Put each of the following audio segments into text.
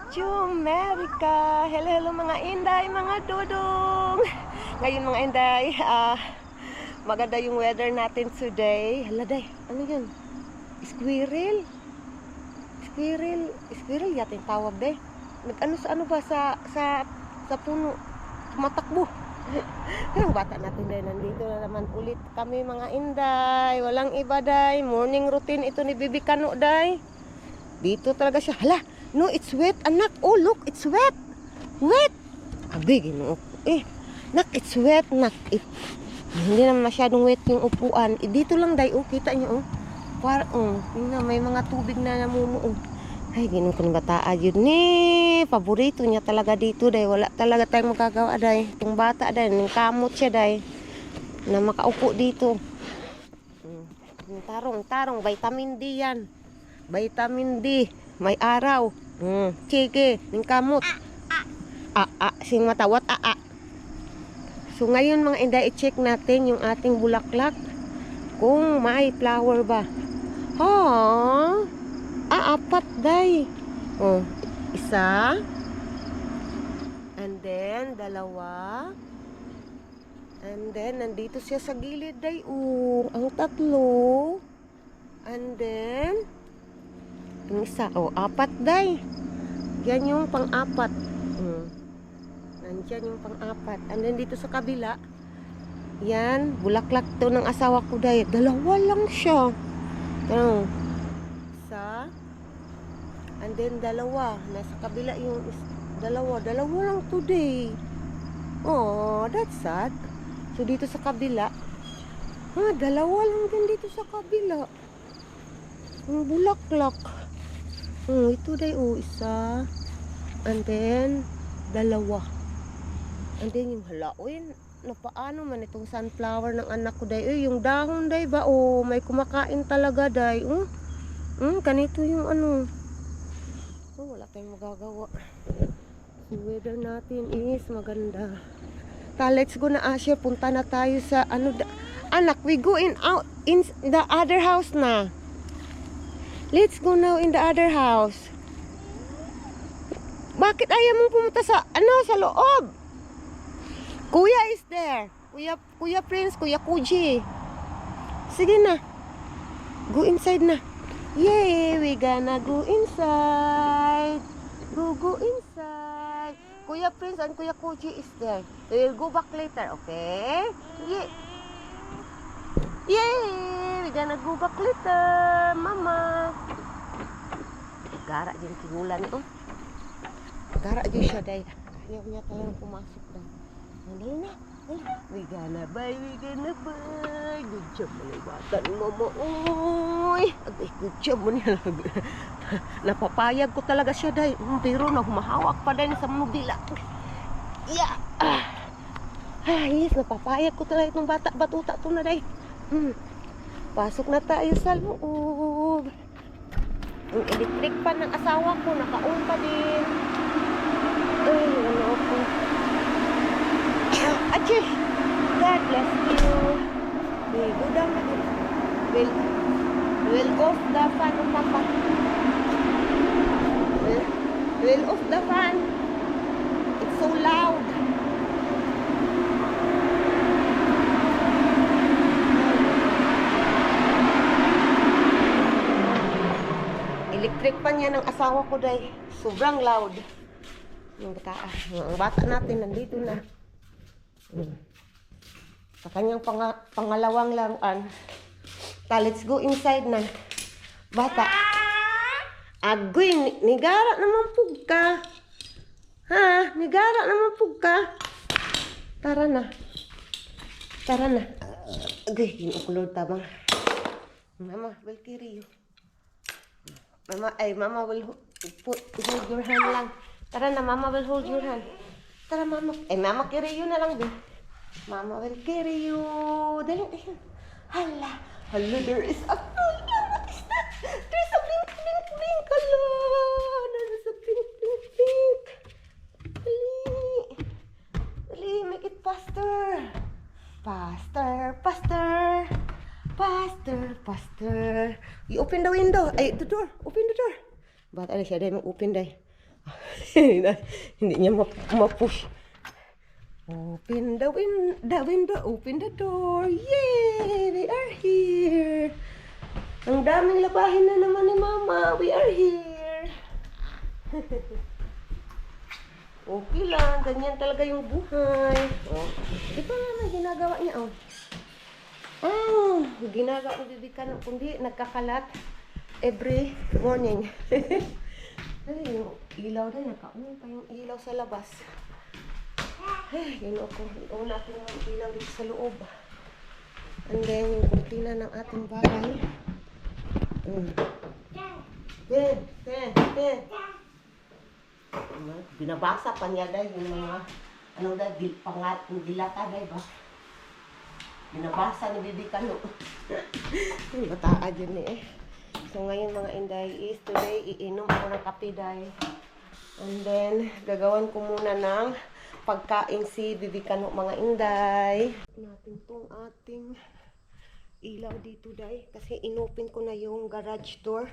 America! Hello, hello mga inday, mga dudong! Ngayon mga inday, maganda yung weather natin today. Hala day, ano yun? Squirrel? Squirrel yata yung tawag day. Nag-ano sa ano ba? Sa puno. Tumatakbo. Yung bata natin day, nandito na naman ulit kami mga inday. Walang iba day. Morning routine ito ni Bibi Kano day. Dito talaga siya. Hala! No, it's wet, anak. Oh, look, it's wet. Wet. Abi, ginoo. Nak, it's wet, nak. Hindi naman masyadong wet yung upuan. Dito lang, day. Oh, kita niyo, oh. Tingnan, may mga tubig na namumuo. Ay, ginoo ko ng bataa yun. Paborito niya talaga dito, day. Wala talaga tayong magagawa, day. Itong bata, day. Nang kamot siya, day. Na makaupo dito. Tarong. Vitamin D yan. Vitamin D. May araw. Sige, ning kamot. Sing matawat. So ngayon mga inday, i-check natin yung ating bulaklak kung may flower ba. Apat day. Isa. And then dalawa. And then nandito siya sa gilid day. Ang tatlo. And then yung isa, apat day. Yan yung pang-apat. Nandiyan yung pang-apat. And then dito sa kabila, yan, bulaklak to ng asawa ko day. Dalawa lang siya. Isa. And then dalawa. Nasa kabila yung dalawa. Dalawa lang today. That's sad. So dito sa kabila, dalawa lang din dito sa kabila. Yung bulaklak. Ito day, isa. And then, dalawa. And then, yung halaoy, paano man itong sunflower ng anak ko day. Yung dahon day ba? May kumakain talaga day. Ganito yung ano. Wala tayong magagawa. Yung weather natin is maganda. Let's go na, Asya. Punta na tayo sa ano. Anak, we go in the other house na. Let's go now in the other house. Bakit ayaw mong pumunta sa loob? Kuya is there. Kuya Prince, Kuya Kuji. Sige na. Go inside na. Yay, we gonna go inside. Go inside. Kuya Prince and Kuya Kuji is there. We'll go back later, okay? Yay! We're gonna go back later, mama. Gara din kigulan ito. Gara din siya day. Ayaw niya talagang pumasok day. Dali na. We gonna buy. Good job mo na bata ni mama. Good job mo niya. Napapayag ko talaga siya day. Pero na humahawak pa day sa mobila. Yeah. Yes, napapayag ko talaga itong bata. Batuta to na day. Pasok na tayo sa loob. Yung electric pan ng asawa ko, naka-on pa din. Ano ako. Achoo! God bless you. Okay, go down na din. We'll off the fan of papa. We'll off the fan. It's so loud. Electric pa niya ng asawa ko day. Sobrang loud. Yung bata natin nandito na. Sa kanyang pangalawang laruan. Let's go inside na. Bata. Agoy, nigara naman pug ka. Nigara naman pug ka. Tara na. Agoy, ginukulod tabang. Mama, will carry you. Mama will hold your hand lang. Tara na, Mama will hold your hand. Tara, Mama. Mama carry you na lang din. Mama will carry you. Dali. Hala, there is a... What is that? There's a blink. Hala, there's a blink. Dali, make it faster. Faster. You open the window. The door. Open the door. Ba't siya day mag-open day? Hindi niya mapush. Open the window, open the door. Yay! They are here. Ang daming labahin na naman ni Mama. We are here. Okay lang. Ganyan talaga yung buhay. Oh. Ito na ginagawa niya. Oh. Ginagawa ng bibikan. Kundi nagkakalat every morning. Yung ilaw din. Nakaon pa yung ilaw sa labas. Yun ako. Yun natin yung ilaw dito sa loob. And then yung kurtina ng ating bahay. Binabasa pa niya dahil yung mga dilata dahil ba? Binabasa ni Bibi Kano. Bataan yun eh. So ngayon mga inday is today iinom ako ng kape dahil. And then gagawan ko muna ng pagkain si Bibi Kano mga inday. Natin tong ating ilaw dito dahil kasi inopen ko na yung garage door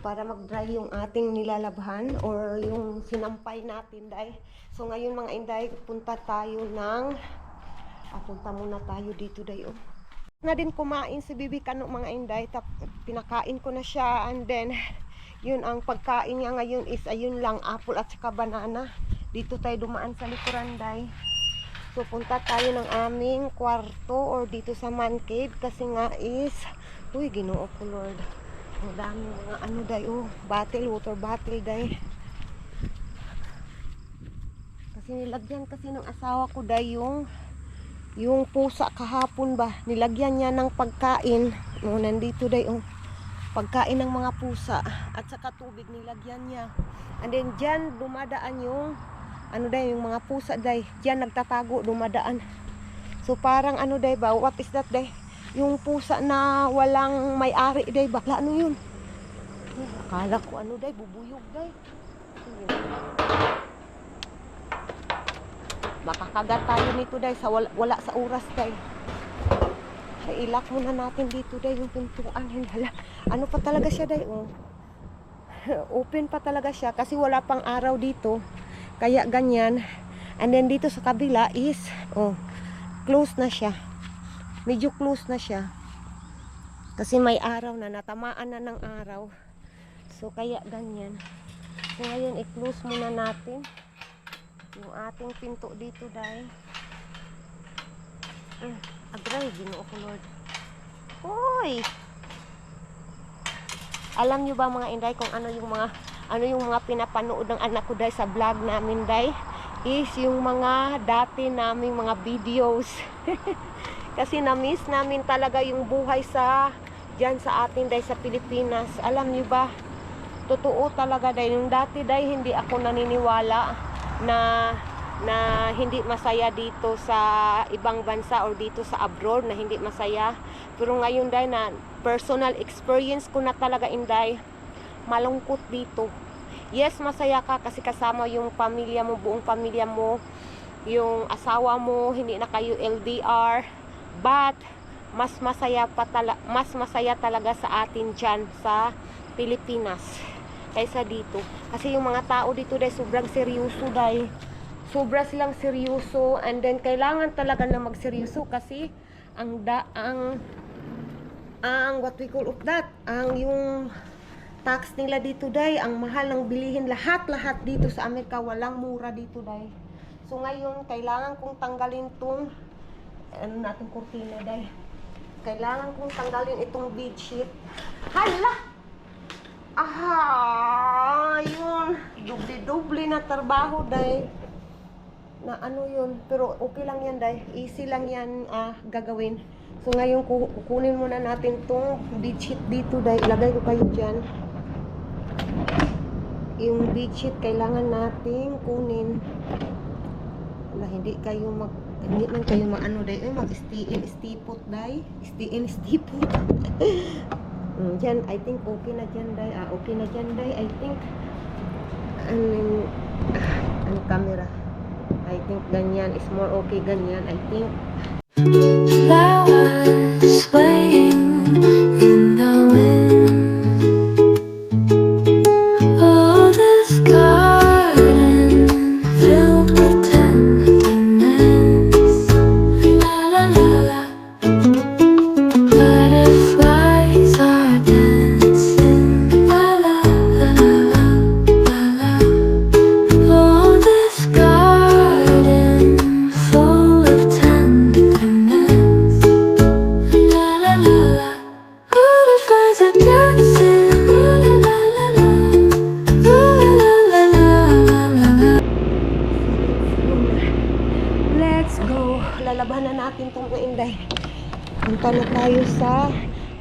para mag-dry yung ating nilalabhan or yung sinampay natin dahil. So ngayon mga inday, punta muna tayo dito dahil. Na din kumain si Bibi Kano mga inday, pinakain ko na siya and then yun ang pagkain niya ngayon is ayun lang, apple at saka banana. Dito tayo dumaan sa likuran dahil. So punta tayo ng aming kwarto or dito sa man cave kasi nga is uy Ginoo ko Lord. Ang dami mga ano dahil water bottle dahil. Kasi nilagyan kasi ng asawa ko dahil yung pusa kahapon ba, nilagyan niya ng pagkain. Nandito dahil pagkain ng mga pusa at saka tubig nilagyan niya. And then dyan dumadaan yung ano dahil yung mga pusa dahil dyan nagtatago dumadaan. So parang ano dahil ba, what is that dahil? Yung pusa na walang may-ari dahil ba? Ano yun? Akala ko ano dahil, bubuyog dahil. Makakagat tayo nito dahil sa wala sa oras dahil. Ilak muna natin dito dahil yung pintuan. Ano pa talaga siya dahil? Open pa talaga siya kasi wala pang araw dito. Kaya ganyan. And then dito sa kabila is close na siya. Medyo close na siya. Kasi may araw na, natamaan na ng araw. So kaya ganyan. So ngayon i-close muna natin yung ating pinto dito dahil. Agray, Ginoo ko Lord. Hoy! Alam nyo ba mga inday kung ano yung mga pinapanood ng anak ko dahil sa vlog namin dahil is yung mga dati naming mga videos. Kasi na-miss namin talaga yung buhay dyan sa atin dahil sa Pilipinas. Alam nyo ba, totoo talaga dahil yung dati dahil hindi ako naniniwala na hindi masaya dito sa ibang bansa or dito sa abroad na hindi masaya. Pero ngayon dahil na personal experience ko na talaga inday, malungkot dito. Yes, masaya ka kasi kasama yung pamilya mo, buong pamilya mo, yung asawa mo, hindi na kayo LDR, but mas masaya talaga sa atin dyan sa Pilipinas kaysa dito. Kasi yung mga tao dito dahil sobrang seryoso dahil. Sobra silang seryoso and then kailangan talaga na magseryoso kasi ang what we call of that, yung tax nila dito dahil, ang mahal ng bilihin, lahat dito sa Amerika, walang mura dito dahil. So ngayon, kailangan kong tanggalin tong natin kurtina dahil. Kailangan kong tanggalin itong bedsheet. Hala! Yun. Doble na trabaho dahil. Na ano yun, pero okay lang yan dahil easy lang yan gagawin. So ngayon kukunin muna natin tong bedsheet dito dahil ilagay ko kayo dyan. Yung bedsheet kailangan nating kunin. Hindi man kayo maano dahil mag-stipot dahil. Stipot. Dyan, I think okay na dyan dahil. Okay na dyan dahil, I think. Ang camera. I think ganyan is more okay, ganyan, I think. Flowers swaying in the wind. Oh, this garden day. Punta na tayo sa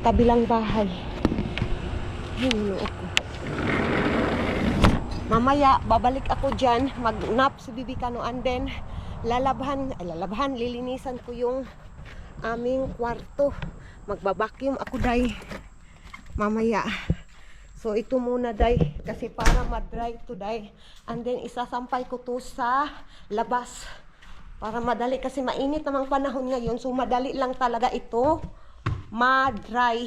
kabilang bahay. Ay, mamaya, babalik ako dyan. Mag-nap si Bibi Kano and then lilinisan ko yung aming kwarto. Magbabacuum ako day mamaya. So ito muna day kasi para ma-dry to day. And then isasampay ko to sa labas para madali kasi mainit namang panahon ngayon. So madali lang talaga ito ma-dry.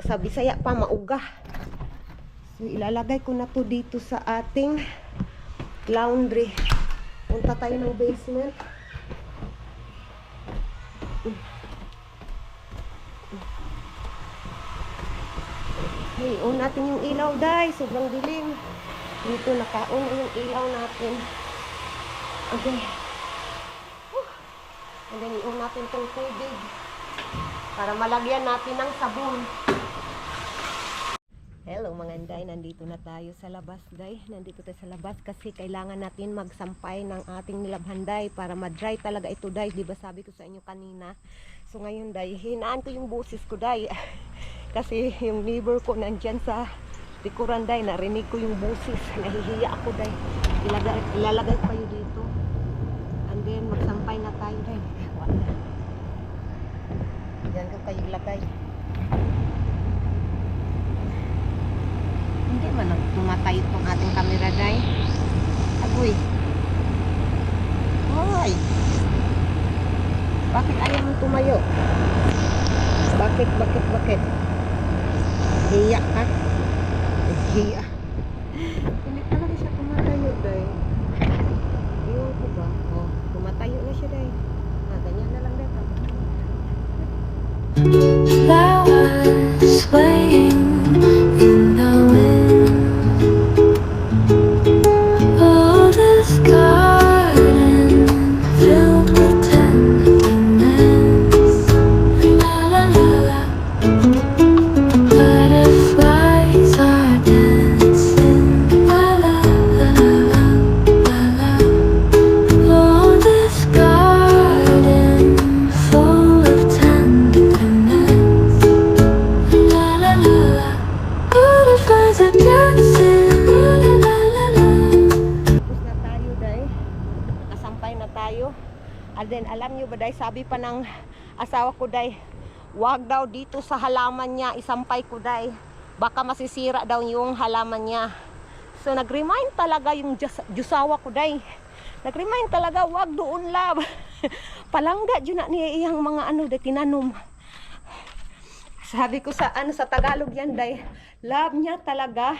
Sa Bisaya pa mauga. So ilalagay ko na to dito sa ating laundry. Punta tayo ng basement. Okay, on natin yung ilaw, day. Sobrang dilim. Dito naka-on yung ilaw natin. Okay. And then i-on natin tong tubig para malagyan natin ng sabon. Hello mga inday, nandito na tayo sa labas, day. Nandito tayo sa labas kasi kailangan natin magsampay ng ating nilabhan, day, para ma-dry talaga ito, day. Diba sabi ko sa inyo kanina? So ngayon, day, hinaan ko yung boses ko, day. Kasi yung neighbor ko nandyan sa likuran, day, narinig ko yung busis. Nahihiya ako, day. Ilalagay pa yun dito. And then magsampay na tayo, day. Wala. Yan ko kayo ilagay. Hindi man tumatay itong ating camera, day. Agoy. Hoy. Bakit ayaw mong tumayo? Bakit? Hiya ka? Hiya. Hindi talaga siya tumatayo, day. Iyon ko ba? Oh, tumatayo na siya, day. Ganyan na lang, day. Flowers swaying in the wind. Oh, this garden filled with tenderness. La la la la. Butterflies are dancing. La la la la la. Oh, this garden full of tenderness. La la la la. Butterflies are dancing. La la la la. Tapos na tayo, day. Nakasampay na tayo. And then, alam nyo ba, day, sabi pa ng asawa ko, day, wag daw dito sa halaman niya, isampay ko, day. Baka masisira daw yung halaman niya. So, nag-remind talaga yung jusawa ko, day. Nag-remind talaga, wag doon, love. Palangga, dyan na niya iyang mga day, tinanom. Sabi ko sa Tagalog yan, day. Love niya talaga,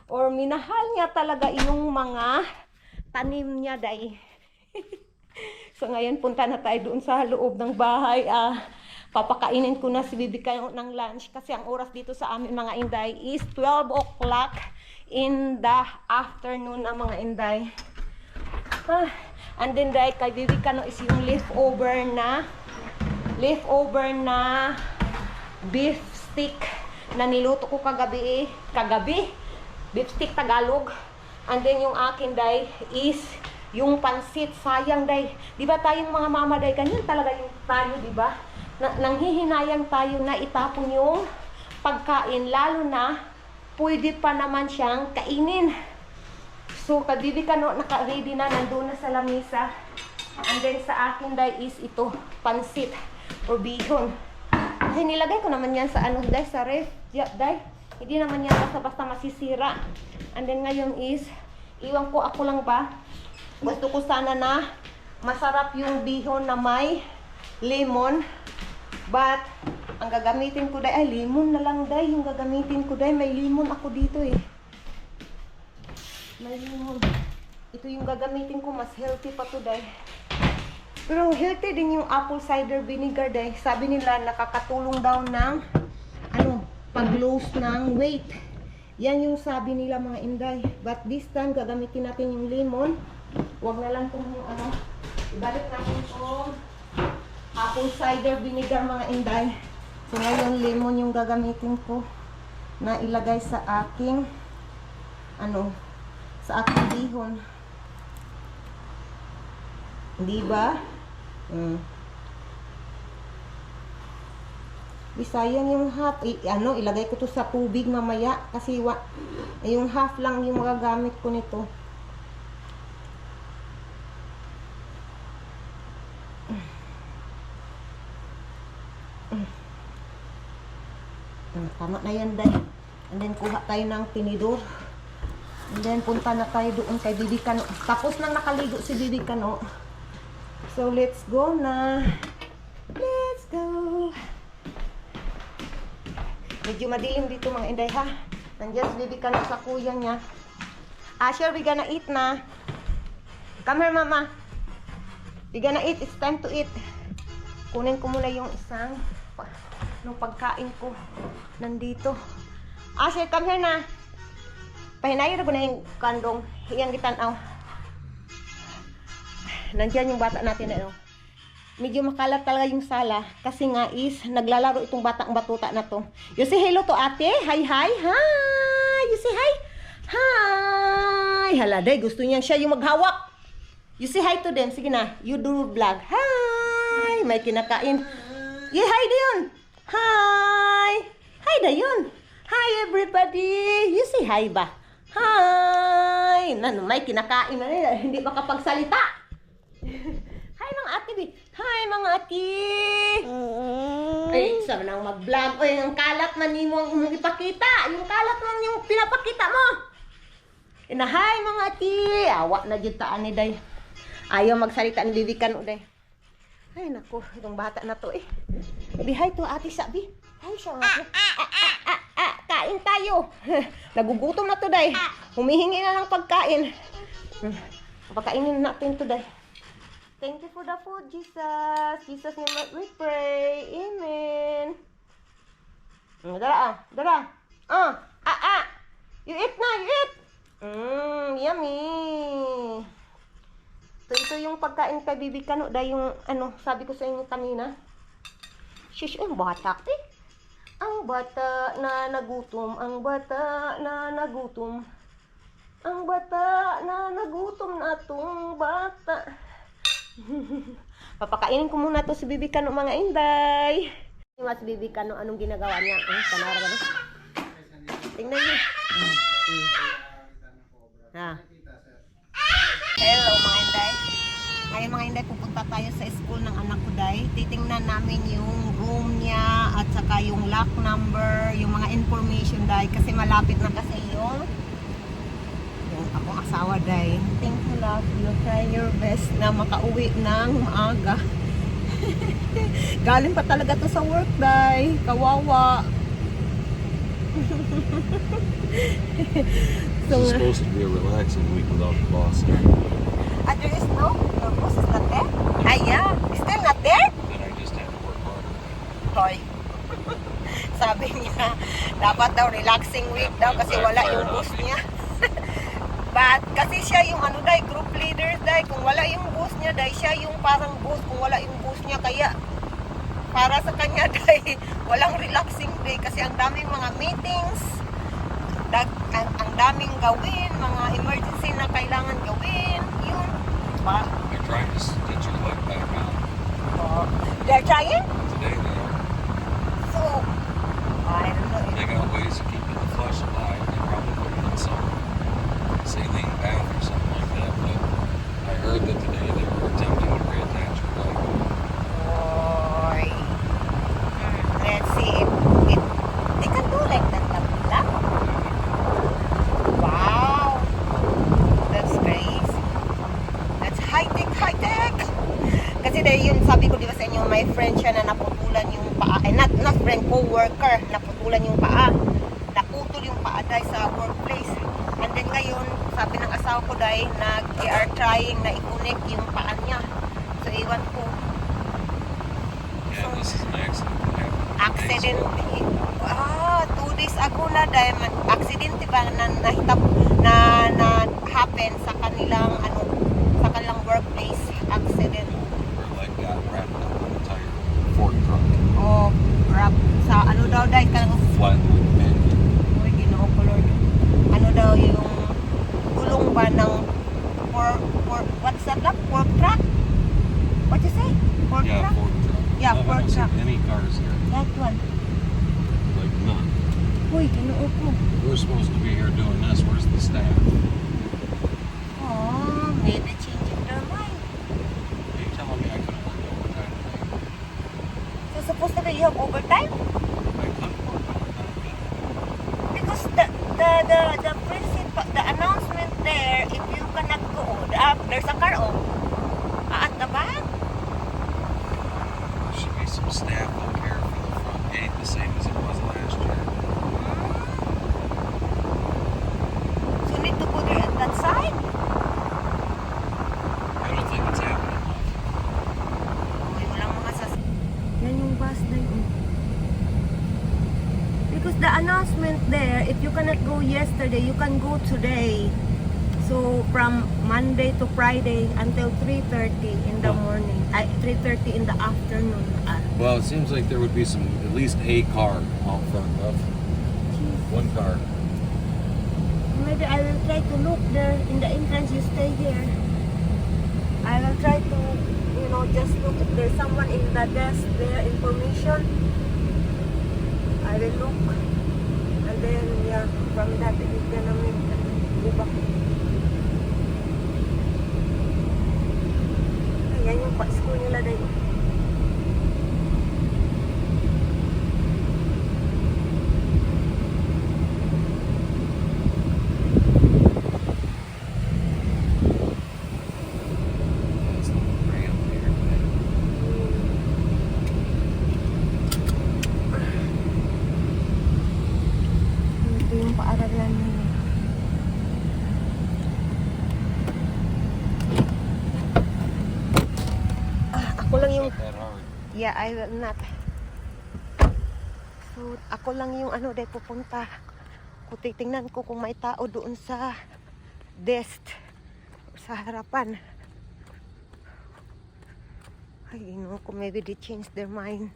or minahal niya talaga yung mga tanim niya, day. So ngayon punta na tayo doon sa loob ng bahay. Papakainin ko na si Bibi Kano ng lunch kasi ang oras dito sa amin mga inday is 12 o'clock in the afternoon ang mga inday. And then day, kay Bibi Kano is yung leftover na beef stick na niluto ko kagabi. Beef stick Tagalog. And then yung akin, day, is yung pansit. Sayang, day. Diba tayong mga mama, day, ganyan talaga yung tayo, diba? Nanghihinayang tayo na itapon yung pagkain, lalo na pwede pa naman siyang kainin. So, Bibi Kano, naka-ready na, nandun na sa lamisa. And then sa akin, day, is ito, pansit or bihon. Kasi nilagay ko naman yan sa day, sa ref, day. Hindi naman yan basta-basta masisira. And then ngayon is, iwan ko, ako lang ba, gusto ko sana na masarap yung bihon na may lemon. But, ang gagamitin ko, day, ay lemon na lang, day, yung gagamitin ko, day, may lemon ako dito eh. May lemon. Ito yung gagamitin ko, mas healthy pa to, day. Pero healthy din yung apple cider vinegar, day. Sabi nila, nakakatulong daw ng, pag-lose ng weight. Yan yung sabi nila mga inday. But this time, gagamitin natin yung lemon. Huwag na lang itong ibalik natin itong apple cider vinegar mga inday. So ngayon, lemon yung gagamitin ko na ilagay sa aking sa aking bihon. Di ba? Sayang yung half. Ilagay ko to sa tubig mamaya. Kasi yung half lang yung magagamit ko nito. Tama na yan, Day. And then, kuha tayo ng tinidor. And then, punta na tayo doon kay Bibi Kano. Tapos na nakaligo si Bibi Kano. So, let's go na. Let's go. Medyo madilim dito mga Inday, ha? Nandiyan si Bibi Kano sa kuya niya. Asher, we gonna eat na. Come here, Mama. We gonna eat. It's time to eat. Kunin ko muna yung isang nung pagkain ko nandito. Asher, come here na. Pahinayo na ko na yung kandong. Iyang gitanaw. Nandiyan yung bata natin na medyo makalat talaga yung sala. Kasi nga is, naglalaro itong batang batuta na to. You say hello to ate. Hi, hi. Hi. You say hi. Hi. Haladay, gusto niya siya yung maghawak. You say hi to them. Sige na. You do vlog. Hi. May kinakain. Yeah, hi Dayon. Hi. Hi Dayon. Hi everybody. You say hi ba? Hi. May kinakain na rin. Hindi makapagsalita. Hi mga ate, bi. Hi mga ate. Ay, sabi nang mag-vlog. Oy, ang kalat man mo mong ipakita. Yung kalat man yung pinapakita mo. Hi mga ate. Awa na jud taan ni Day. Ayaw magsalita ni Bibi Kano, Day. Ay nako, itong bata na to eh. Bi, hi to ate sabi. Hi siya. Kain tayo. Nagugutom na to, Day. Humihingi na ng pagkain. Pagkainin natin to, Day. Thank you for the food, Jesus. Jesus name we pray. Amen. Dara. You eat na, you eat. Yummy. Ito yung pagkain kay Bibi Kano. Dahil yung, sabi ko sa inyo kanina. Shush, ang bata, eh. Ang bata na nagutom. Ang bata na nagutom. Ang bata na nagutom na itong bata. Papakainin ko muna to si Bibi Kano mga Inday. Mas Bibi Kano, anong ginagawa niya? Kanara ba? Tingnan niyo. Hello mga Inday. Ngayon mga Inday, pupunta tayo sa school ng anak ko, Day. Titingnan namin yung room niya at saka yung lock number, yung mga information, Day. Kasi malapit na kasi yung akong asawa, Day. Thank you, love. You try your best na makauwi ng maaga. Galing pa talaga to sa work, Day. Kawawa. This is supposed to be a relaxing week without the boss. There is no? The boss is not there? Yeah. Still not there? Then I just have to work harder. Hoy. Sabi niya, dapat daw relaxing week daw kasi wala yung boss niya. But kasi siya yung Day, group leader, Day. Kung wala yung boss niya, Day, siya yung parang boss. Kung wala yung boss niya, kaya para sa kanya, Day, walang relaxing day kasi ang daming mga meetings, ang daming gawin, mga emergency na kailangan gawin. Yun. They're trying to get your leg back on. They're trying? Today they are. So, I don't know. They got ways of keeping the flesh alive. They probably put it in some saline bath or something like that. But I heard that today they were attempting to reattach your leg. Boy. Let's see if they can do like that. Wow. That's crazy. That's high-tech. Kasi dahil yun, sabi ko diba sa inyo, may friend siya na naputulan yung paa. Not friend, co-worker. Naputulan yung paa. Naputol yung paa dahil sa workplace. And then ngayon, sabi ng asawa ko dahil they are trying na i-connect yung paa niya. So, iwan ko. Yeah, this is an accident that happened. Accident. 2 days ago na dahil accident ba na happen sa kanilang sa kanilang workplace accident. Her leg got wrapped up in a tire Ford truck. Oh, wrap sa daw dahil Flat with manual. Uy, Ginoo ko Lord. Daw yung gulong ba ng what's that? Pork truck? What you say? Pork Yeah, truck? Ford truck. Yeah, I Ford don't see truck. any cars here. That one. None. Uy, kinuo ko. We're supposed to be here doing this. Where's the staff? Oh, maybe changing their mind. Are you telling me I could have worked overtime today? So supposed to be you have overtime? I could have worked overtime, yeah. Because the principal, the announcement there, if you cannot go, there's a car off. At the back? There should be some staff up here for the front gate, the same as it was last year. So you need to go there at that side? I don't think it's happening much. Uy, walang mga Yan yung bus na yun. Because the announcement there, if you cannot go yesterday, you can go today. So from Monday to Friday until 3:30 in the Oh. morning. 3:30 in the afternoon. Well, it seems like there would be at least a car out front of one car. Maybe I will try to look there in the entrance. You stay here. I will try to, just look if there's someone in the desk there, information. I will look. And then, yeah, from that, it's gonna make go back. Ayan yung school nila dahil. It's a little gray up here today. Ito yung paaralan nila. Ako lang yung Not that hard. Yeah, I will not. So, ako lang yung dahil pupunta. Kung titingnan ko kung may tao doon sa desk sa harapan. Ay, kung maybe they change their mind.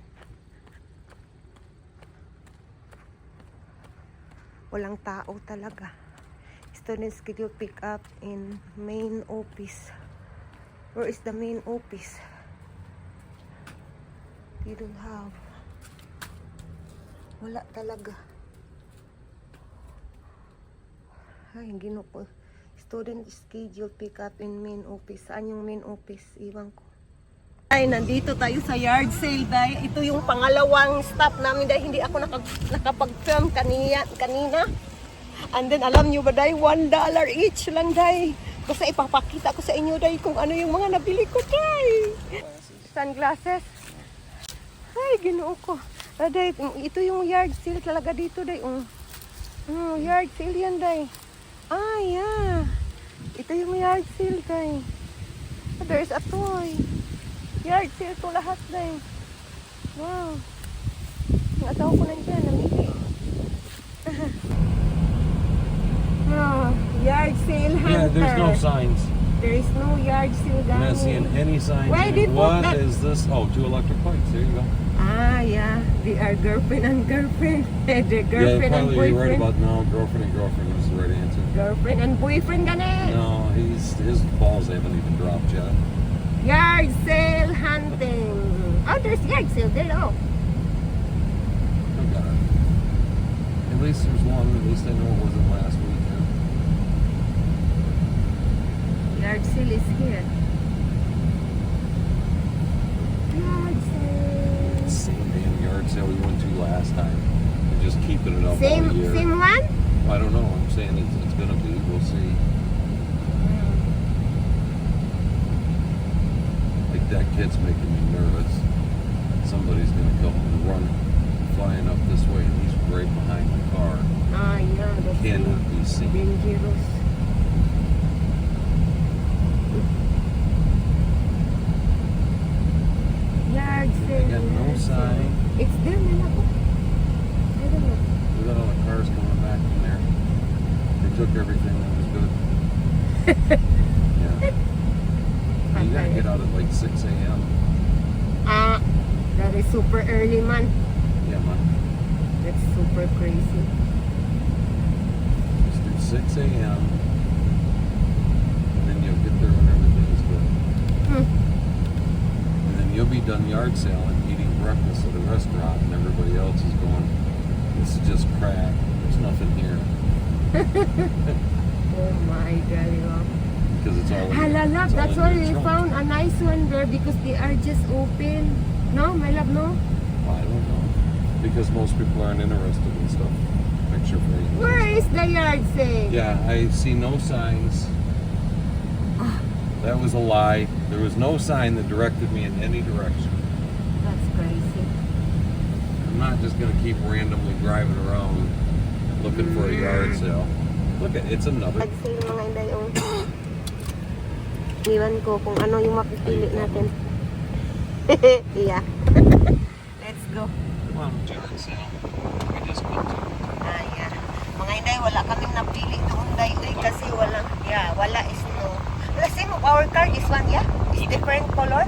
Walang tao talaga. Student schedule pick up in main office. Where is the main office? You don't have. Wala talaga. Ay, ginuko. Student schedule pick up in main office. Saan yung main office? Iwan ko. Ay, nandito tayo sa yard sale, day. Ito yung pangalawang stop namin, dahil hindi ako nakapag-film kanina. And then, alam nyo ba, day, $1 each lang, day. Kasi ipapakita ko sa inyo, day, kung ano yung mga nabili ko, day. Sunglasses. Ay, ginoo ko. Day, ito yung yard sale talaga dito, day. Yard sale yan, day. Ah, yeah. Ito yung yard sale, day. There's a toy. Yard sale to lahat, day. Wow. Ang asawa ko nandiyan, namili. Yard sale hunter. Yeah, there's no signs. There is no yard sale, I'm not seeing Danny. any signs. Why did What that? is this? Oh, 2 electric lights. There you go. Ah, yeah. They are girlfriend and girlfriend. They're Yeah, girlfriend and probably you're right boyfriend. about no girlfriend and girlfriend is the right answer. Girlfriend and boyfriend, ganun. No, his balls haven't even dropped yet. Yard sale hunting. Oh, there's yard sale there, oh. I got it. At least there's one. At least I know it wasn't last weekend. Yard sale is here. Yard sale. Same damn yard sale we went to last time. They're just keeping it up all Same year. one? I don't know. I'm saying it's gonna be. We'll see. Like that kid's making me nervous. Somebody's gonna come and run flying up this way, and he's right behind the car. Ah, yeah. That's Cannot be seen. dangerous. Yard sale. I got no yard sale. sign. It's there, nila ko. I don't know. We got all the cars coming back from there. They took everything that was good. Yeah. You gotta get out at like 6 a.m. Ah, that is super early, man. Yeah, man. That's super crazy. Just do 6 a.m. And then you'll get there when everything's good. And then you'll be done yard sale and eating breakfast at a restaurant, and everybody else is going It's just crap. There's nothing here Oh my God. because it's already. Hala, it's that's all why in your we trunk. found a nice one there because they are just open. No, my love, no? I don't know. Because most people aren't interested in stuff. Picture frame. Where is the yard sale? Yeah, I see no signs. That was a lie. There was no sign that directed me in any direction. That's crazy. I'm not just gonna keep randomly driving around looking for a yard sale. Look at it's another. Yard sale mga inday yung iwan ko kung ano yung mapipili natin. Yeah. Let's go. Come on, yard sale. We just went to. Yeah. Mga inday, wala kaming napili doon day kasi wala is no. The same of our car, this one, yeah? It's different color?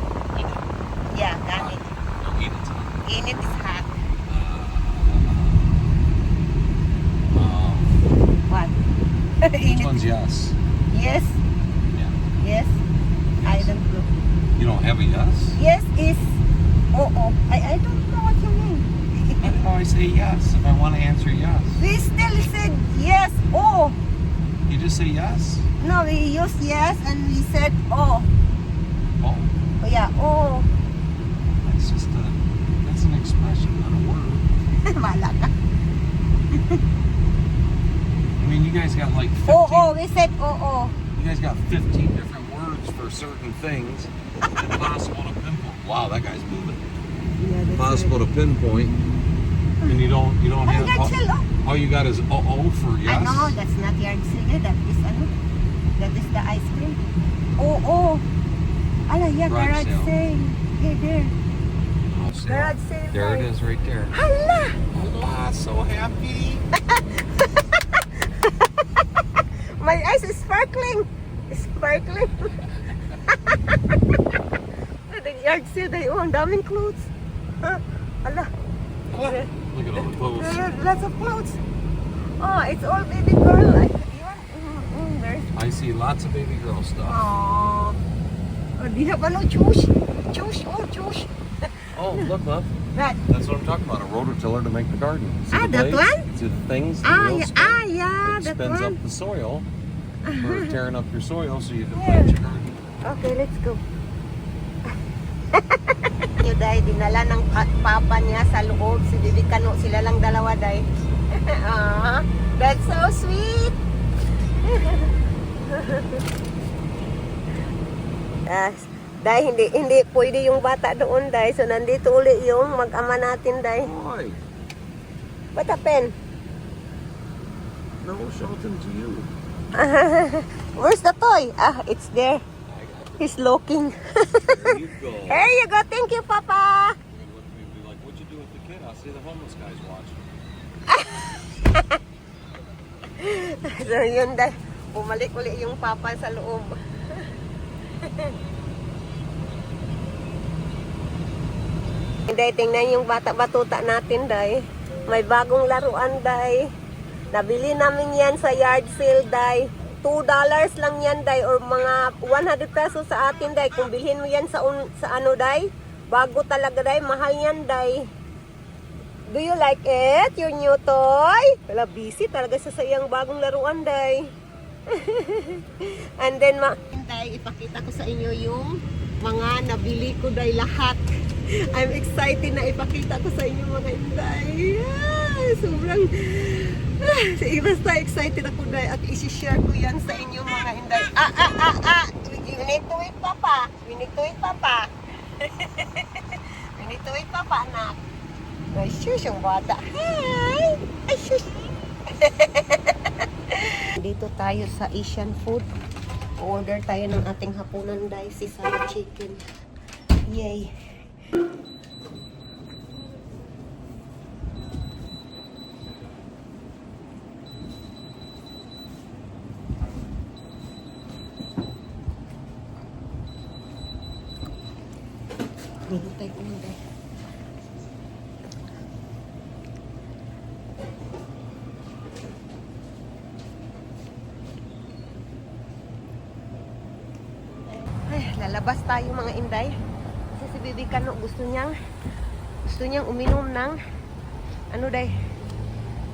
Yeah, got it. No, eat it. Init is hot. What? Which Init. one's yes? Yes, Yeah. yes. I don't know. You don't have a yes? Yes is oo. I don't know what you mean. I always say yes if I want to answer yes. We still said yes, oh. You just say yes? No, we used yes and we said oh. Oh, Oh yeah, oh. that's an expression, not a word. Wala ka. I mean, you guys got like 15. Oh, we said oh. You guys got 15 different words for certain things. Impossible to pinpoint. Wow, that guy's moving. Yeah, that's Impossible to pinpoint. And you don't right. have Yard sale, oh. all you got is for yes. No, that's not yard sale. That is that is the ice cream. Oh. Ala, yeah, Garage garage sale. sale. Hey, there. Oh, sale. Garage sale. There it is right there. Hala! Allah, so happy. My eyes is sparkling. Sparkling. The yard sale, ang daming clothes. Ala. Look at all the clothes. There are lots of clothes. Oh, it's all baby girl. There's I see lots of baby girl stuff. oh, do you have ano? Choose. Choose. Oh, look, love. That. That's what I'm talking about. A rototiller to make the garden. See the That blades? one? See the things? The Ah, wheels yeah, spin? yeah, It that spins one. up the soil for tearing up your soil so you can plant your garden. Okay, let's go. Yung dahil dinala ng papa niya sa loob, si Bibi Kano, sila lang dalawa dahil. That's so sweet. Dahil hindi pwede yung bata doon dahil. So nandito uli yung mag-ama natin dahil. Boy, What happened? no, show them to you. Where's the toy? It's there. He's looking. There you go. There you go. Thank you, Papa. You're gonna look at me and be like, what'd you do with the kid? I'll see the homeless guys watching. So yun dahil. Bumalik uli yung papa sa loob. Day, tingnan yung bata-batuta natin, Day. May bagong laruan, Day. Nabili namin yan sa yard sale, Day. $2 lang yan, Day. Or mga 100 pesos sa atin, Day. Kung bilhin mo yan sa ano, Day. Bago talaga, Day. Mahal yan, Day. Do you like it? Your new toy? Wala, busy talaga sa iyang bagong laruan, Day. And then, Day, ipakita ko sa inyo yung mga nabili ko, Day, lahat. I'm excited na ipakita ko sa inyo, mga Inday. Sobrang basta excited ako, Day, at isi-share ko yan sa inyo, mga Inday. You need to wait, Papa. We need to wait, Papa. We need to wait, Papa, anak. Ay, shush, yung bata. Hi! Ay, shush. Dito tayo sa Asian food. Order tayo ng ating hapunan, Day, sisal chicken. Yay! Hintay ko na, Day. Lalabas tayo, mga Inday. Kasi si Bibi Kano gusto niyang uminom ng ano, Day,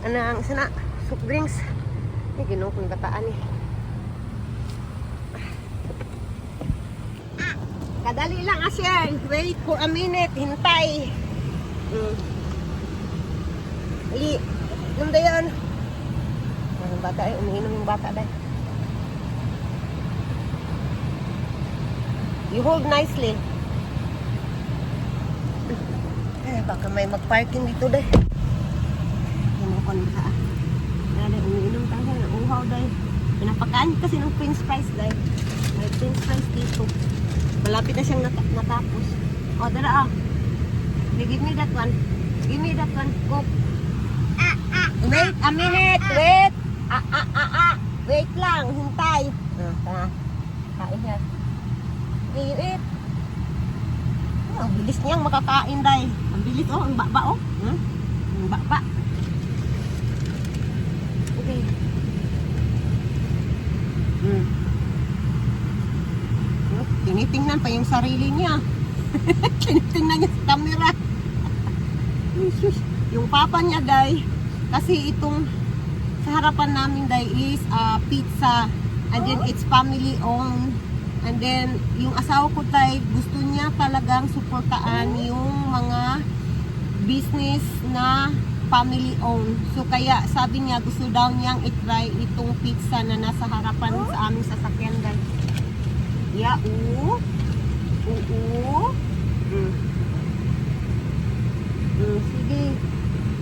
Anang sana soft drinks. Ay, ginoo kong bataan eh. Kadali lang asya. Wait for a minute. Hintay. Ali, inom na yun. Ang bata ay, umiinom yung bata dahil. You hold nicely. Eh, baka may mag-parking dito dahil. Hinukon ka. Dahil umiinom tayo ng uhaw dahil. Pinapakaan kasi ng Prince Price dahil. May Prince Price dito. Malapit na siyang natapos. O, dara ah. Okay, give me that one. Give me that one. Coke. Wait a minute. Wait. Wait lang. Hintay. Kain niya. Okay, you eat. Ang bilis niyang makakain dahil. Ang bilis oh. Ang baba oh. Ang baba. Okay. Tinitingnan pa yung sarili niya. Tinitingnan niya sa camera. Yung papa niya day, kasi itong sa harapan namin day is pizza, and then it's family owned, and then yung asawa ko day gusto niya talagang suportaan yung mga business na family owned. So kaya sabi niya gusto daw niyang i-try itong pizza na nasa harapan sa aming sasakyan day. Yeah, sige.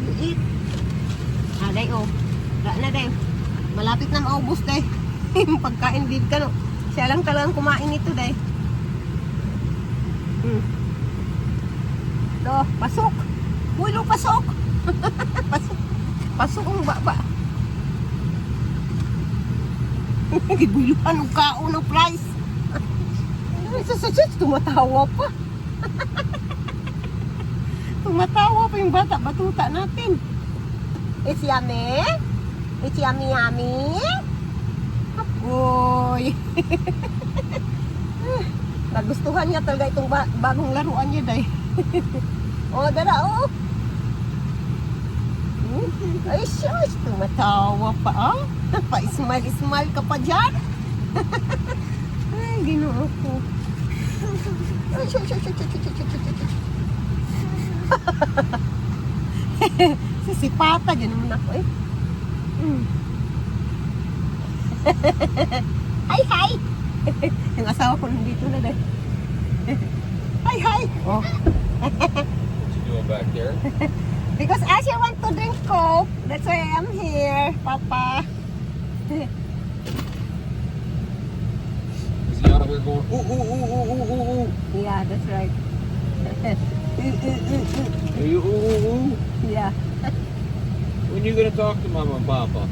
You eat. Day, oh. Na, day. Malapit na maubos, day. Yung pagkain din ka, no. Siya lang talagang kumain nito, day. Do, pasok. Uy, lo, pasok. Pasok. Pasok ang baba. Gibuluhan ng kao ng price. Sa tumatawa pa. Tumatawa pa yung bata, batuta natin. It's yummy? It's yummy yummy? Apoy. Nagustuhan niya talaga itong bagong laruan niya, day. Oh, dara, oh. Ay, shush, tumatawa pa, ah. Pa-smile-smile ka pa dyan. Ay, ginoo ko. Ay, shush. Sisipata, dyan naman ako eh. Hi! Yung asawa ko nandito na dahil. Hi! Oh. What you doing back there? Because Asya want to drink Coke. That's why I am here, Papa. Is he out here going, ooh? Yeah, that's right. Are you ooh? Yeah. When you gonna talk to Mama and Papa?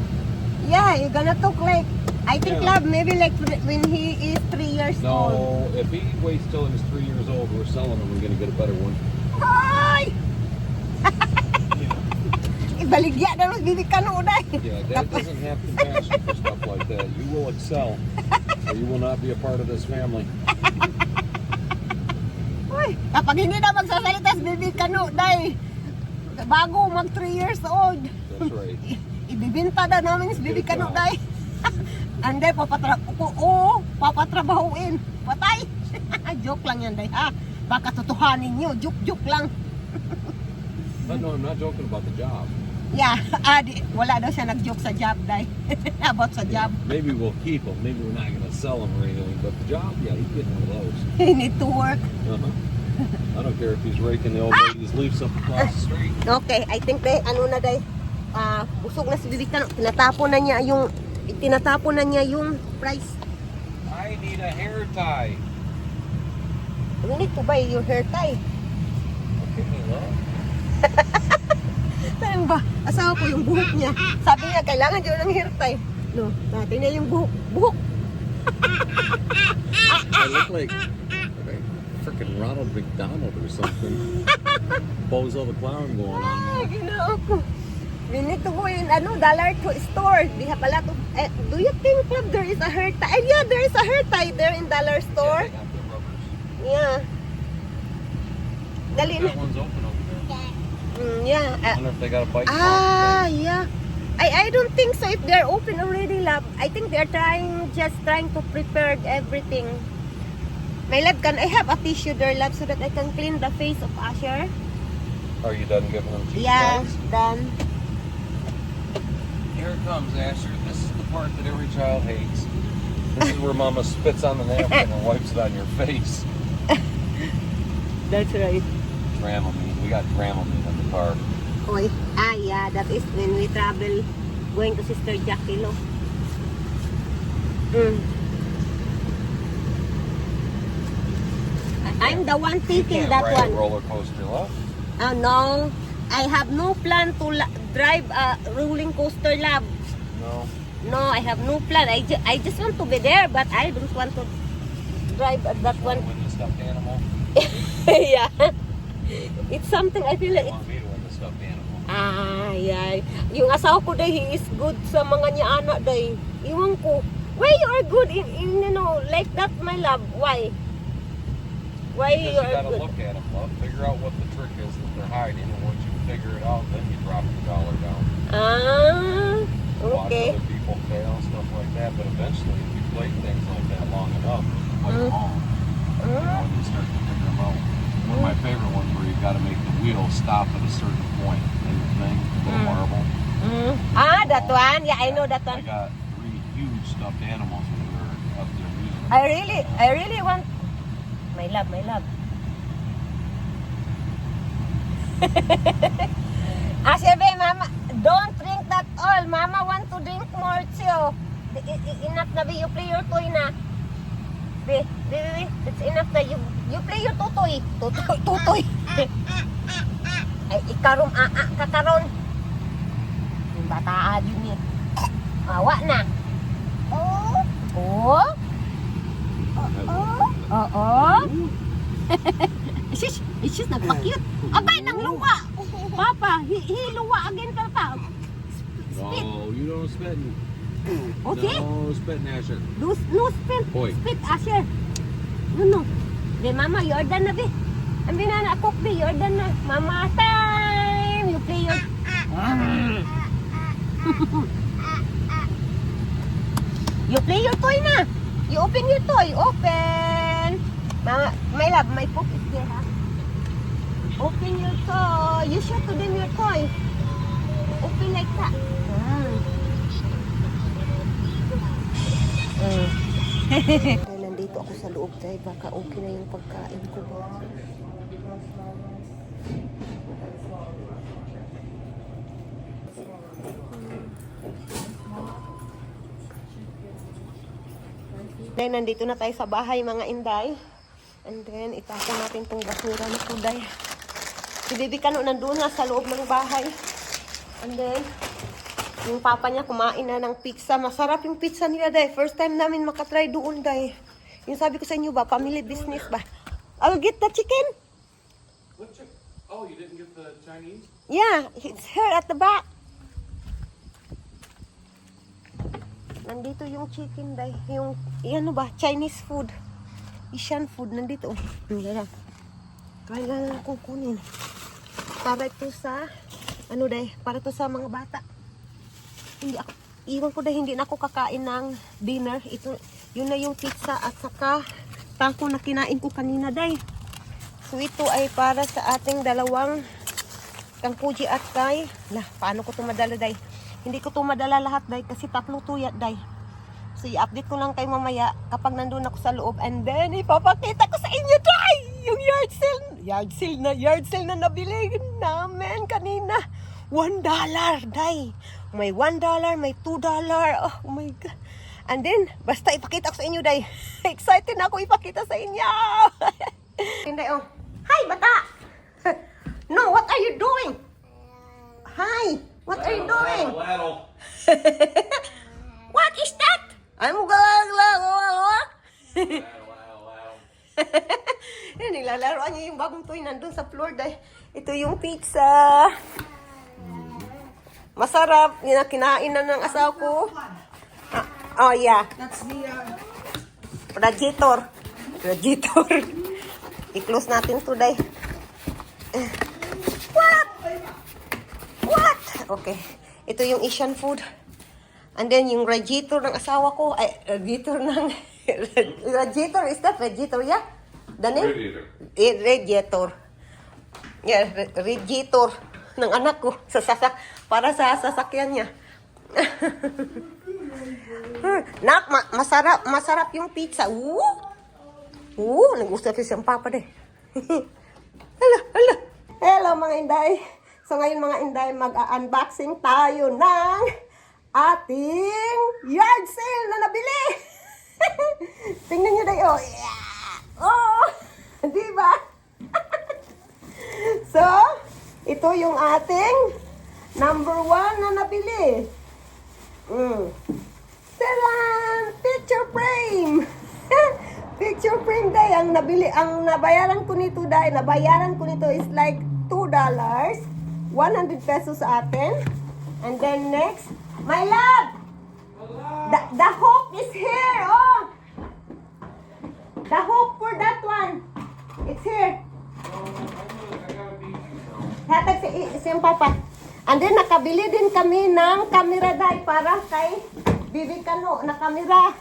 Yeah, you're gonna talk like, I think Yeah. love, maybe like when he is 3 years old. No, if he waits till he's 3 years old, we're selling him. We're gonna get a better one. Hoy! Ibaligya na mas bibi ka no, day. Yeah, Dad doesn't have compassion for stuff like that. You will excel, or you will not be a part of this family. Uy, kapag hindi na magsasalita sa bibi ka no, day. Bago mag 3 years old. That's right. Ibibinta na namin sa bibi ka no, day. Anday, papatrabahuin. Patay. Joke lang yan, day, ha? Baka totohanin nyo. Joke lang. No, I'm not joking about the job. Yeah, wala daw siya nag-joke sa job, day. About sa job. Maybe we'll keep him. Maybe we're not gonna sell him or anything. But the job, yeah, he's getting one of those. He need to work. I don't care if he's raking the old lady's leaves up across the street. Okay, I think day, ano na day, busog na si Bibik Tano. Tinatapon na niya yung price. I need a hair tie. You need to buy your hair tie. Okay, love. Saan ba? Asawa ko yung buhok niya. Sabi niya, kailangan dyan ng hair tie. No, natin niya yung buhok. I look like a freaking Ronald McDonald or something. Bozo the clown going on. Ay, ginoo ko. We need to go in, dollar store. Di pala to. Do you think, Club, there is a hair tie? Yeah, there is a hair tie there in dollar store. Yeah, they have the rubbers. Yeah. Dali na. That one's open over there. Yeah. I wonder if they got a bike. Yeah. I don't think so if they're open already, love. I think they're just trying to prepare everything. My love, can I have a tissue there, love, so that I can clean the face of Asher? Are you done giving them teeth Yeah, bags? done. Here it comes, Asher. This is the part that every child hates. This is where Mama spits on the napkin and wipes it on your face. That's right. Dramamine. We got Dramamine in the car. Oy. Ah, yeah, that is when we travel going to Sister Jackie Lo. I'm the one You taking can't that ride one. a roller coaster, love. Oh, no. I have no plan to drive a rolling coaster, love. No. No, I have no plan. I just want to be there, but I don't want to drive that one. Win the stuffed animal. Yeah. It's something I feel You like. want me to win the stuffed animal. Ah, yeah. Yung asawa ko day, he is good sa mga niya anak day. Iwan ko. Why you are good in you know, like that, my love? Why? Why Because you you are gotta good? look at them, love. Figure out what the trick is that they're hiding, and once you figure it out, then you drop the dollar down. Ah, Watch okay. other people fail, stuff like that. But eventually, if you play things like that long enough, you play them all. When you start to figure them out. One of my favorite ones where you've got to make the wheel stop at a certain point in the thing, the marble. Ah, that one. Yeah, I know that I one. got 3 huge stuffed animals when we were up there using them. I really want. My love, my love. Asyabe, mama, don't drink that all. Mama want to drink more too. Enough na be, you play your toy na. Be, it's enough na. You play your tutoy. Tutoy. Ay, ikarom kakaron. Yung bata yun eh. Awa na. Oh. Oo. It's just nagpa-cute. Abay, nang luwa. Papa, luwa again ka pa. Spit. No, you don't spit. Okay? No spit, Asher. No spit. Hoy. Spit, Asher. No. Be, mama, you're done na, be. Ambi na cook, be. You're done na. Mama time. You play your... You play your toy na. You open your toy. Open. Mama, my love, my poop is there, ha? Open your toy. You show to them your toy. Open like that. Dahil nandito ako sa loob, dahil baka okay na yung pagkain ko ba. Dahil nandito na tayo sa bahay, mga inday. And then, itapon natin itong basura na kuday. Si Bibi Kano nandun nga sa loob ng bahay. And then, yung papa niya kumain na ng pizza. Masarap yung pizza nila, day. First time namin makatry doon, day. Yung sabi ko sa inyo ba, family business ba? I'll get the chicken. What chick? Oh, you didn't get the Chinese? Yeah, it's here at the back. Nandito yung chicken, day. Yung, ano ba, Chinese food. Asian food, nandito. Kaya lang kukunin. Para ito sa, ano day, para ito sa mga bata. Hindi ako, iwan ko day, hindi na ako kakain ng dinner. Ito, yun na yung pizza at saka taco na kinain ko kanina, day. So ito ay para sa ating dalawang kang Puji at kay, paano ko ito madala, day? Hindi ko ito madala lahat, day, kasi tatlo tuyat, day. So, i-update ko lang kay mamaya kapag nandun ako sa loob. And then, ipapakita ko sa inyo, day! Yung yard sale na nabili namin kanina. $1, day. May $1, may $2. Oh my God. And then, basta ipakita ko sa inyo, day. Excited na ako ipakita sa inyo. Hindi, oh. Hi, bata! No, what are you doing? Hi, what are you doing? What is that? I'm nilalaroan niya yung bagong toy nandun sa floor, day. Ito yung pizza. Masarap. Yun ang kinain na ng asawa ko. Oh, yeah. That's the Radiator. I-close natin to, day. What? Okay. Ito yung Asian food. And then yung radiator ng asawa ko, ay, radiator ng, radiator, is that radiator, yeah? The name? Radiator. Radiator. Yeah, radiator ng anak ko sa para sa sasakyan niya. Nak, masarap yung pizza. Nagustuhan ko siyang papa deh. Hello mga Inday. So ngayon mga Inday, mag-unboxing tayo ng ating yard sale na nabili. Tingnan nyo dayo. Yeah. Oh, di ba? So, ito yung ating number 1 na nabili. Taran! Picture frame! Picture frame day. Ang nabayaran ko nito is like $2. 100 pesos sa atin. And then next, my love! The hook is here! Oh! The hook for that one. It's here. Hatag si Papa. And then nakabili din kami ng camera dye para kay Bibi Kano na camera.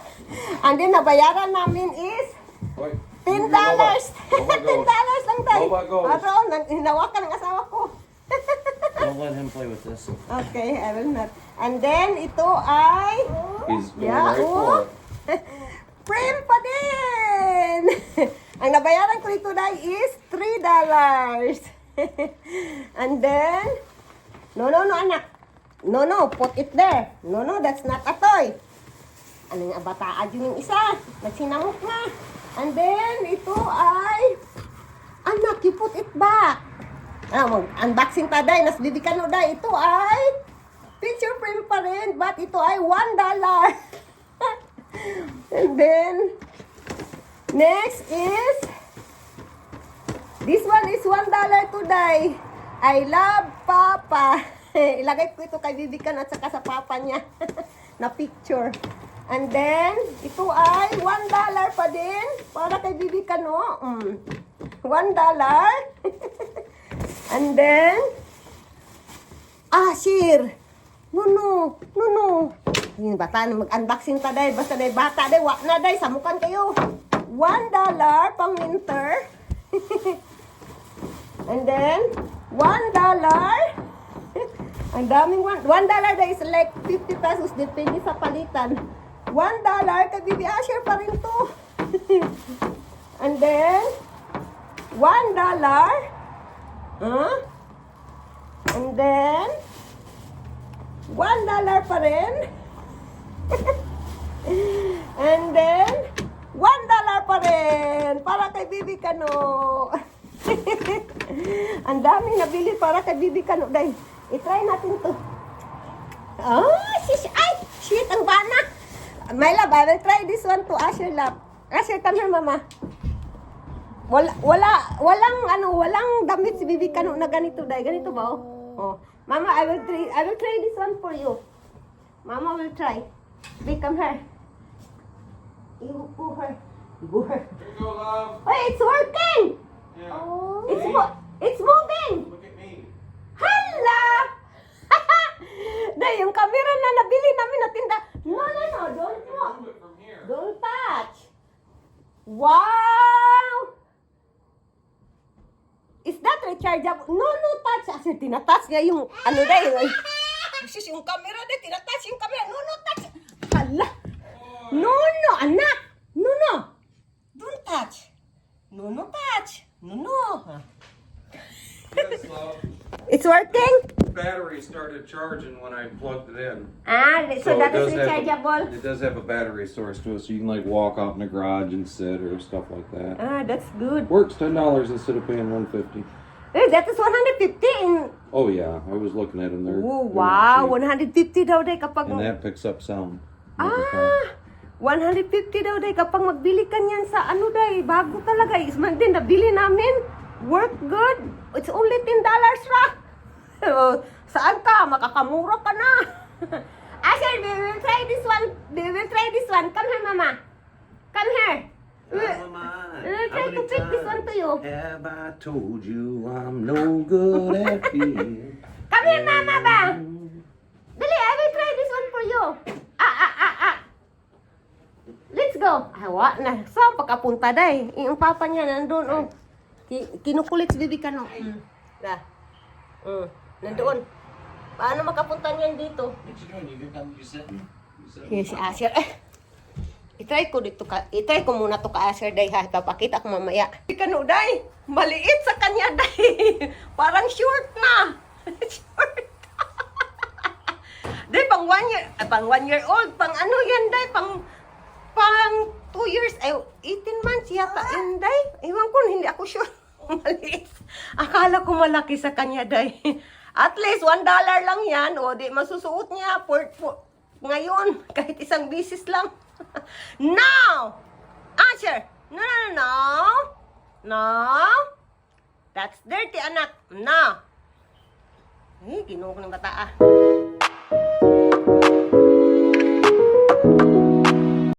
And then nabayaran namin is $10. $10 lang tayo. Pero hinawakan ng asawa ko. Don't let him play with this. Okay, I will not. And then ito ay He's going right for it. frame pa din. Ang nabayaran ko ito dahil is $3. And then, no, anak. No, put it there. No, that's not a toy. Ano nga, bataan yun yung isa. Nagsinamok na. And then, ito ay, anak, you put it back. Unboxing pa dahil, nas bibikan mo dahil. Ito ay, picture frame pa rin, but ito ay $1. And then, next is, this one is $1 today. I love Papa. Ilagay ko ito kay Bibikan at saka sa Papa niya na picture. And then, ito ay $1 pa din para kay Bibikan, no? $1. And then, share. No. Yung bata na mag-unboxing ta day. Basta day bata day. Wak na day. Samukan kayo. $1 pang winter. And then, $1. Ang daming $1 day is like 50 pesos. Depende sa palitan. $1 kay Bibi Asher pa rin to. And then, $1. And then, $1 pa rin. And then, $1 pa rin. Para kay Bibi Kano. Ang daming nabili para kay Bibi Kano. Dahil, itry natin to. Shit, ang bana. My love, I will try this one to Asher love. Asher, come here, mama. Walang damit si Bibi Kano na ganito dahil. Ganito ba? Oh. Mama, I will try this one for you. Mama will try. Big, come here. You go her. Go her. Here you go, love. Hey, it's working! Yeah. It's moving! Look at me. Hala! Dahil yung camera na nabili namin na tinda. No, don't Move it from here. Don't touch. Wow! Is that rechargeable? No, touch. Kasi tinatouch niya yung ano dahil. Sis, yung camera dahil tinatouch yung camera. No, touch. Hala! No, anak. No. Don't touch. No, touch. No. Yes, love. It's working? Battery started charging when I plugged it in. So that it is does have rechargeable? it does have a battery source to it, so you can like walk out in the garage and sit or stuff like that. That's good. Works $10 instead of paying $150. That is 150 in... Oh yeah, I was looking at them there. Oh, wow. 150 daw day kapag... And that picks up sound. 150 daw day kapag magbili ka niyan sa ano day. Bago talaga. Isman din, nabili namin. Work good. It's only $10 ra. Saan ka? Makakamura ka na. Asher, we will try this one. Come here, mama. Come here. We'll try to pick this one to you. Have I told you I'm no good at being? Come here, mama ba? dito. Hawa na. Saan pagkapunta day? Yung papa niya nandun. Oh. Kinukulit si Bibi Kano. Da. Nandoon. Paano makapunta niyan dito? What you doing? You come, you sit. Yan si Asher. Itry ko dito ka. Itry ko muna to ka Asher day ha. Papakita ko mamaya. Bibi Kano day. Maliit sa kanya day. Parang short na. Short. Day pang 1 year. Pang 1 year old. Pang ano yan day. Pang 2 years. Ay 18 months yata. Yun day. Iwan ko. Hindi ako sure. Maliit. Akala ko malaki sa kanya day. At least $1 lang yan. O di masusuot niya ngayon. Kahit isang bisis lang. Now! Asher! No! That's dirty, anak. No! Eh, ginuha ko ng bata ah.